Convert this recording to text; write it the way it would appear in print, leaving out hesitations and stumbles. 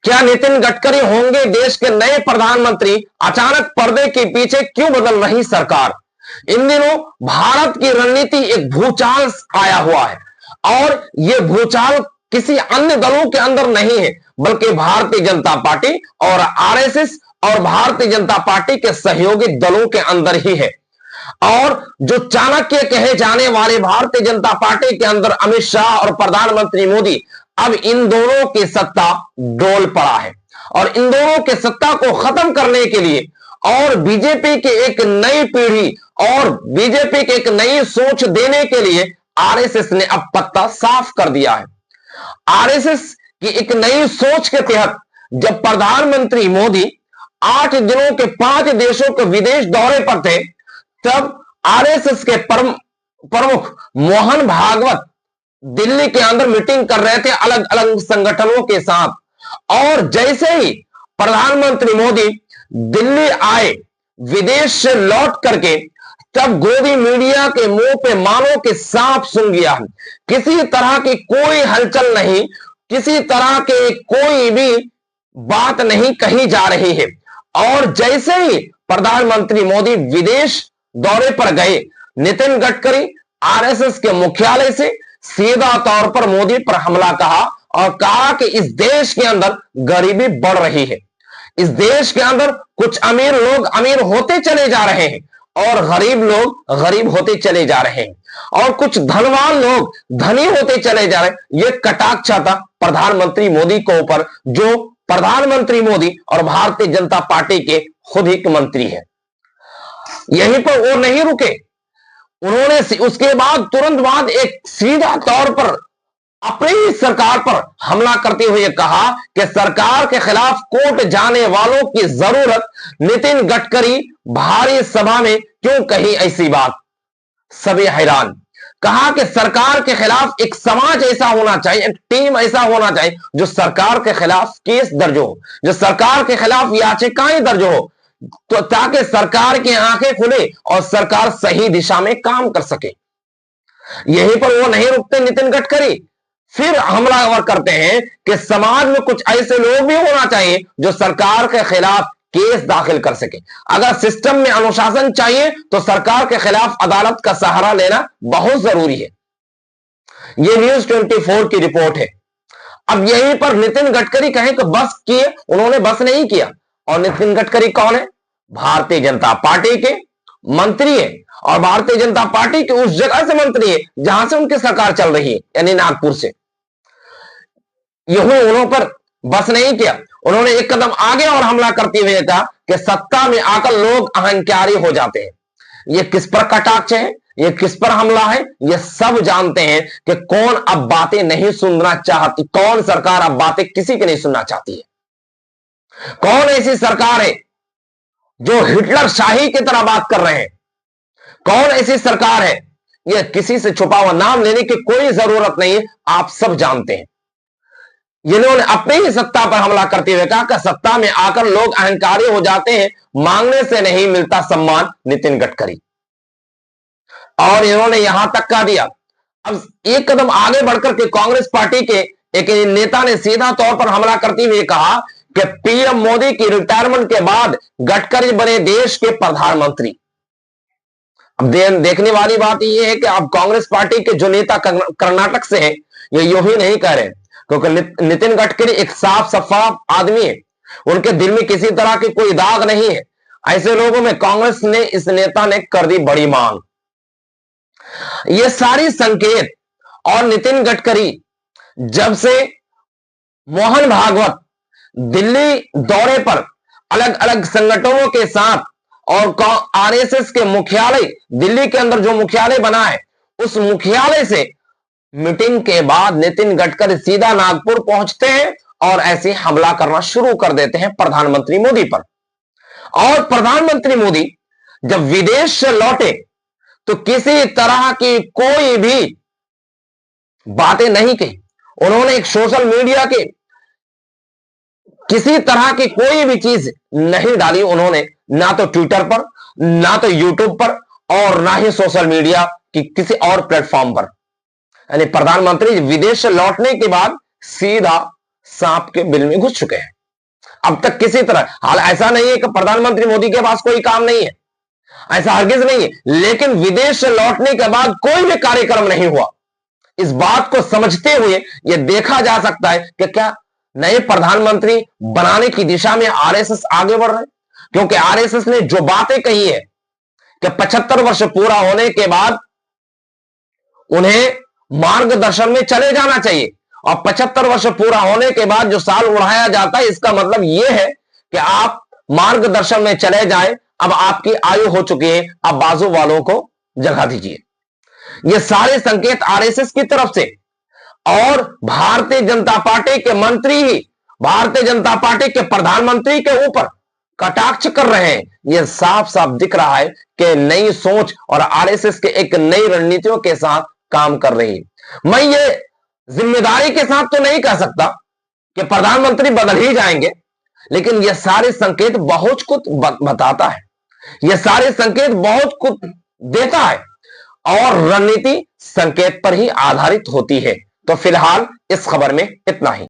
क्या नितिन गडकरी होंगे देश के नए प्रधानमंत्री? अचानक पर्दे के पीछे क्यों बदल रही सरकार? इन दिनों भारत की रणनीति एक भूचाल आया हुआ है, और यह भूचाल किसी अन्य दलों के अंदर नहीं है, बल्कि भारतीय जनता पार्टी और आरएसएस और भारतीय जनता पार्टी के सहयोगी दलों के अंदर ही है। और जो चाणक्य कहे जाने वाले भारतीय जनता पार्टी के अंदर अमित शाह और प्रधानमंत्री मोदी, अब इन दोनों की सत्ता डोल पड़ा है, और इन दोनों के सत्ता को खत्म करने के लिए और बीजेपी की एक नई पीढ़ी और बीजेपी की एक नई सोच देने के लिए आरएसएस ने अब पत्ता साफ कर दिया है। आरएसएस की एक नई सोच के तहत जब प्रधानमंत्री मोदी 8 दिनों के 5 देशों के विदेश दौरे पर थे, तब आरएसएस के प्रमुख मोहन भागवत दिल्ली के अंदर मीटिंग कर रहे थे अलग अलग संगठनों के साथ। और जैसे ही प्रधानमंत्री मोदी दिल्ली आए विदेश से लौट करके, तब गोदी मीडिया के मुंह पे मानो कि सांप सूंघ गया। किसी तरह की कोई हलचल नहीं, किसी तरह के कोई भी बात नहीं कही जा रही है। और जैसे ही प्रधानमंत्री मोदी विदेश दौरे पर गए, नितिन गडकरी आरएसएस के मुख्यालय से सीधा तौर पर मोदी पर हमला कहा और कहा कि इस देश के अंदर गरीबी बढ़ रही है, इस देश के अंदर कुछ अमीर लोग अमीर होते चले जा रहे हैं और गरीब लोग गरीब होते चले जा रहे हैं, और कुछ धनवान लोग धनी होते चले जा रहे हैं। यह कटाक्ष था प्रधानमंत्री मोदी को ऊपर, जो प्रधानमंत्री मोदी और भारतीय जनता पार्टी के खुद ही मंत्री है। यहीं पर वो नहीं रुके, उन्होंने उसके बाद तुरंत बाद एक सीधा तौर पर अपनी ही सरकार पर हमला करते हुए कहा कि सरकार के खिलाफ कोर्ट जाने वालों की जरूरत नितिन गडकरी भारी सभा में क्यों कही ऐसी बात? सभी हैरान। कहा कि सरकार के खिलाफ एक समाज ऐसा होना चाहिए, एक टीम ऐसा होना चाहिए जो सरकार के खिलाफ केस दर्ज हो, जो सरकार के खिलाफ याचिकाएं दर्ज हो, तो ताकि सरकार की आंखें खुले और सरकार सही दिशा में काम कर सके। यहीं पर वो नहीं रुकते नितिन गडकरी, फिर हमलावर करते हैं कि समाज में कुछ ऐसे लोग भी होना चाहिए जो सरकार के खिलाफ केस दाखिल कर सके। अगर सिस्टम में अनुशासन चाहिए तो सरकार के खिलाफ अदालत का सहारा लेना बहुत जरूरी है। यह न्यूज 24 की रिपोर्ट है। अब यहीं पर नितिन गडकरी कहें कि बस किए, उन्होंने बस नहीं किया। और नितिन गडकरी कौन है? भारतीय जनता पार्टी के मंत्री है, और भारतीय जनता पार्टी के उस जगह से मंत्री है जहां से उनकी सरकार चल रही है, यानी नागपुर से। यही उन्होंने पर बस नहीं किया, उन्होंने एक कदम आगे और हमला करते हुए कहा कि सत्ता में आकर लोग अहंकारी हो जाते हैं। यह किस पर कटाक्ष है, यह किस पर हमला है? यह सब जानते हैं कि कौन अब बातें नहीं सुनना चाहती, कौन सरकार अब बातें किसी की नहीं सुनना चाहती है। कौन ऐसी सरकार है जो हिटलर शाही की तरह बात कर रहे हैं? कौन ऐसी सरकार है? यह किसी से छुपा हुआ नाम लेने की कोई जरूरत नहीं है, आप सब जानते हैं। इन्होंने अपनी ही सत्ता पर हमला करते हुए कहा कि सत्ता में आकर लोग अहंकारी हो जाते हैं, मांगने से नहीं मिलता सम्मान, नितिन गडकरी। और इन्होंने यहां तक कह दिया, अब एक कदम आगे बढ़कर के कांग्रेस पार्टी के एक नेता ने सीधा तौर पर हमला करते हुए कहा कि पीएम मोदी की रिटायरमेंट के बाद गडकरी बने देश के प्रधानमंत्री। अब देखने वाली बात यह है कि अब कांग्रेस पार्टी के जो नेता कर्नाटक से हैं, ये यूं ही नहीं कह रहे, क्योंकि नितिन गडकरी एक साफ सफाफ आदमी है, उनके दिल में किसी तरह की कोई दाग नहीं है। ऐसे लोगों में कांग्रेस ने, इस नेता ने कर दी बड़ी मांग। ये सारी संकेत, और नितिन गडकरी जब से मोहन भागवत दिल्ली दौरे पर अलग अलग संगठनों के साथ और आरएसएस के मुख्यालय दिल्ली के अंदर जो मुख्यालय बना है, उस मुख्यालय से मीटिंग के बाद नितिन गडकरी सीधा नागपुर पहुंचते हैं और ऐसे हमला करना शुरू कर देते हैं प्रधानमंत्री मोदी पर। और प्रधानमंत्री मोदी जब विदेश से लौटे तो किसी तरह की कोई भी बातें नहीं कही। उन्होंने एक सोशल मीडिया के किसी तरह की कोई भी चीज नहीं डाली उन्होंने, ना तो ट्विटर पर, ना तो यूट्यूब पर, और ना ही सोशल मीडिया की किसी और प्लेटफॉर्म पर। यानी प्रधानमंत्री विदेश से लौटने के बाद सीधा सांप के बिल में घुस चुके हैं। अब तक किसी तरह, हाल ऐसा नहीं है कि प्रधानमंत्री मोदी के पास कोई काम नहीं है, ऐसा हरगिज नहीं है, लेकिन विदेश से लौटने के बाद कोई भी कार्यक्रम नहीं हुआ। इस बात को समझते हुए यह देखा जा सकता है कि क्या नए प्रधानमंत्री बनाने की दिशा में आरएसएस आगे बढ़ रहे हैं, क्योंकि आरएसएस ने जो बातें कही है कि 75 वर्ष पूरा होने के बाद उन्हें मार्गदर्शन में चले जाना चाहिए, और 75 वर्ष पूरा होने के बाद जो साल उड़ाया जाता है, इसका मतलब यह है कि आप मार्गदर्शन में चले जाएं, अब आपकी आयु हो चुकी है, अब बाजू वालों को जगा दीजिए। ये सारे संकेत आरएसएस की तरफ से और भारतीय जनता पार्टी के मंत्री ही भारतीय जनता पार्टी के प्रधानमंत्री के ऊपर कटाक्ष कर रहे हैं। यह साफ साफ दिख रहा है कि नई सोच और आरएसएस के एक नई रणनीतियों के साथ काम कर रही है। मैं ये जिम्मेदारी के साथ तो नहीं कह सकता कि प्रधानमंत्री बदल ही जाएंगे, लेकिन यह सारे संकेत बहुत कुछ बताता है, यह सारे संकेत बहुत कुछ देता है, और रणनीति संकेत पर ही आधारित होती है। तो फिलहाल इस खबर में इतना ही।